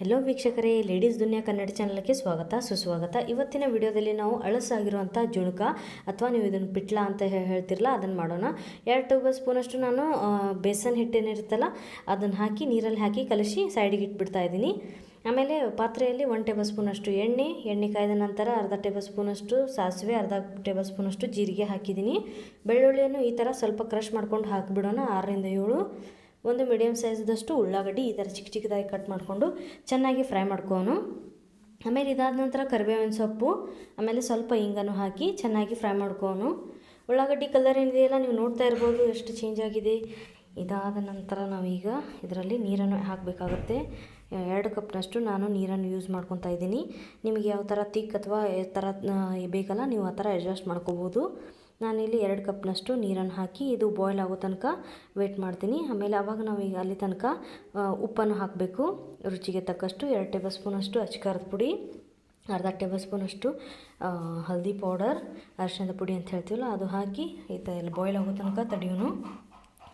Hello ವೀಕ್ಷಕರೇ, ladies ದುನಿಯಾ ಕನ್ನಡ ಚಾನಲ್ಗೆ ಸ್ವಾಗತ ಸುಸ್ವಾಗತ. ಇವತ್ತಿನ ವಿಡಿಯೋದಲ್ಲಿ ನಾವು ಅಳಸಾಗಿರುವಂಥ ಜುಣಕ ಅಥವಾ ನೀವು ಇದನ್ನು ಪಿಟ್ಲಾ ಅಂತ ಹೇಳ್ತಿರಲ್ಲ ಅದನ್ನು ಮಾಡೋಣ. 2 ಟೇಬಲ್ ಸ್ಪೂನಷ್ಟು ನಾನು ಬೇಸನ್ ಹಿಟ್ಟೇನಿರುತ್ತಲ್ಲ ಅದನ್ನು ಹಾಕಿ ನೀರಲ್ಲಿ ಹಾಕಿ ಕಲಸಿ ಸೈಡಿಗೆ ಇಟ್ಬಿಡ್ತಾ ಇದ್ದೀನಿ. ಆಮೇಲೆ ಪಾತ್ರೆಯಲ್ಲಿ 1 ಟೇಬಲ್ ಸ್ಪೂನಷ್ಟು ಎಣ್ಣೆ ಕಾಯ್ದ ನಂತರ ಅರ್ಧ ಟೇಬಲ್ ಸ್ಪೂನಷ್ಟು ಸಾಸಿವೆ, ಅರ್ಧ ಟೇಬಲ್ ಸ್ಪೂನಷ್ಟು ಜೀರಿಗೆ ಹಾಕಿದ್ದೀನಿ. ಬೆಳ್ಳುಳ್ಳಿಯನ್ನು ಈ ಥರ ಸ್ವಲ್ಪ ಕ್ರಷ್ ಮಾಡ್ಕೊಂಡು ಹಾಕಿಬಿಡೋಣ. 6 ರಿಂದ 7 ಒಂದು ಮೀಡಿಯಮ್ ಸೈಜ್ದಷ್ಟು ಉಳ್ಳಾಗಡ್ಡಿ ಈ ಥರ ಚಿಕ್ಕ ಚಿಕ್ಕದಾಗಿ ಕಟ್ ಮಾಡಿಕೊಂಡು ಚೆನ್ನಾಗಿ ಫ್ರೈ ಮಾಡ್ಕೋನು. ಆಮೇಲೆ ಇದಾದ ನಂತರ ಕರಿಬೇವಿನ ಸೊಪ್ಪು, ಆಮೇಲೆ ಸ್ವಲ್ಪ ಹಿಂಗನ್ನು ಹಾಕಿ ಚೆನ್ನಾಗಿ ಫ್ರೈ ಮಾಡ್ಕೋನು. ಉಳ್ಳಾಗಡ್ಡಿ ಕಲರ್ ಏನಿದೆಯಲ್ಲ ನೀವು ನೋಡ್ತಾ ಇರ್ಬೋದು ಎಷ್ಟು ಚೇಂಜ್ ಆಗಿದೆ. ಇದಾದ ನಂತರ ನಾವೀಗ ಇದರಲ್ಲಿ ನೀರನ್ನು ಹಾಕಬೇಕಾಗುತ್ತೆ. 2 ಕಪ್ನಷ್ಟು ನಾನು ನೀರನ್ನು ಯೂಸ್ ಮಾಡ್ಕೊತಾ ಇದ್ದೀನಿ. ನಿಮಗೆ ಯಾವ ಥರ ತಿಕ್ ಅಥವಾ ಯಾವ ಥರ ಬೇಕಲ್ಲ ನೀವು ಆ ಥರ ಅಡ್ಜಸ್ಟ್ ಮಾಡ್ಕೋಬೋದು. ನಾನಿಲ್ಲಿ 2 ಕಪ್ನಷ್ಟು ನೀರನ್ನು ಹಾಕಿ ಇದು ಬಾಯ್ಲ್ ಆಗೋ ತನಕ ವೇಟ್ ಮಾಡ್ತೀನಿ. ಆಮೇಲೆ ಆವಾಗ ನಾವೀಗ ಅಲ್ಲಿ ತನಕ ಉಪ್ಪನ್ನು ಹಾಕಬೇಕು. ರುಚಿಗೆ ತಕ್ಕಷ್ಟು 2 ಟೇಬಲ್ ಸ್ಪೂನಷ್ಟು ಅಚ್ಕಾರದ ಪುಡಿ, ಅರ್ಧ ಟೇಬಲ್ ಸ್ಪೂನಷ್ಟು ಹಲ್ದಿ ಪೌಡರ್, ಅರಿಶಿಣದ ಪುಡಿ ಅಂತ ಹೇಳ್ತೀವಲ್ಲ ಅದು ಹಾಕಿ ಇಲ್ಲಿ ಬಾಯ್ಲ್ ಆಗೋ ತನಕ ತಡಿಯೋನು.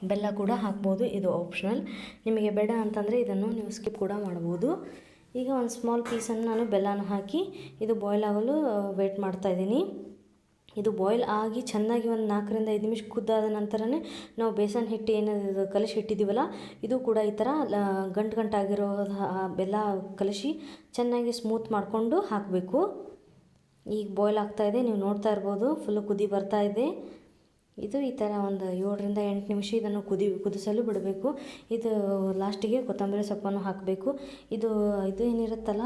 ಬೆಲ್ಲ ಕೂಡ ಹಾಕ್ಬೋದು, ಇದು ಆಪ್ಷನಲ್. ನಿಮಗೆ ಬೇಡ ಅಂತಂದರೆ ಇದನ್ನು ನೀವು ಸ್ಕಿಪ್ ಕೂಡ ಮಾಡ್ಬೋದು. ಈಗ ಒಂದು ಸ್ಮಾಲ್ ಪೀಸನ್ನು ನಾನು ಬೆಲ್ಲನ ಹಾಕಿ ಇದು ಬಾಯ್ಲ್ ಆಗಲು ವೇಟ್ ಮಾಡ್ತಾಯಿದ್ದೀನಿ. ಇದು ಬಾಯ್ಲ್ ಆಗಿ ಚೆನ್ನಾಗಿ ಒಂದು 4 ರಿಂದ 5 ನಿಮಿಷ ಕುದ್ದಾದ ನಂತರನೇ ನಾವು ಬೇಸನ್ ಹಿಟ್ಟು ಏನು ಕಲಸಿ ಇಟ್ಟಿದ್ದೀವಲ್ಲ ಇದು ಕೂಡ ಈ ಥರ ಗಂಟಾಗಿರೋ ಬೆಲ್ಲ ಕಲಸಿ ಚೆನ್ನಾಗಿ ಸ್ಮೂತ್ ಮಾಡಿಕೊಂಡು ಹಾಕಬೇಕು. ಈಗ ಬಾಯ್ಲ್ ಆಗ್ತಾಯಿದೆ, ನೀವು ನೋಡ್ತಾ ಇರ್ಬೋದು. ಫುಲ್ಲು ಕುದಿ ಬರ್ತಾ ಇದೆ. ಇದು ಈ ಥರ ಒಂದು 7 ರಿಂದ 8 ನಿಮಿಷ ಇದನ್ನು ಕುದಿಸಲು ಬಿಡಬೇಕು. ಇದು ಲಾಸ್ಟಿಗೆ ಕೊತ್ತಂಬರಿ ಸೊಪ್ಪನ್ನು ಹಾಕಬೇಕು. ಇದು ಏನಿರುತ್ತಲ್ಲ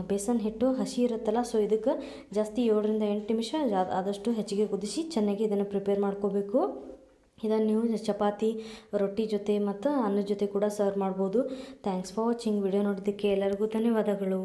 ಬೇಸನ್ ಹಿಟ್ಟು ಹಸಿ ಇರುತ್ತಲ್ಲ, ಸೊ ಇದಕ್ಕೆ ಜಾಸ್ತಿ 7 ರಿಂದ 8 ನಿಮಿಷ ಆದಷ್ಟು ಹೆಚ್ಚಿಗೆ ಕುದಿಸಿ ಚೆನ್ನಾಗಿ ಇದನ್ನು ಪ್ರಿಪೇರ್ ಮಾಡ್ಕೋಬೇಕು. ಇದನ್ನು ನೀವು ಚಪಾತಿ, ರೊಟ್ಟಿ ಜೊತೆ ಮತ್ತು ಅನ್ನದ ಜೊತೆ ಕೂಡ ಸರ್ವ್ ಮಾಡ್ಬೋದು. Thanks for watching. ವಿಡಿಯೋ ನೋಡೋದಕ್ಕೆ ಎಲ್ಲರಿಗೂ ಧನ್ಯವಾದಗಳು.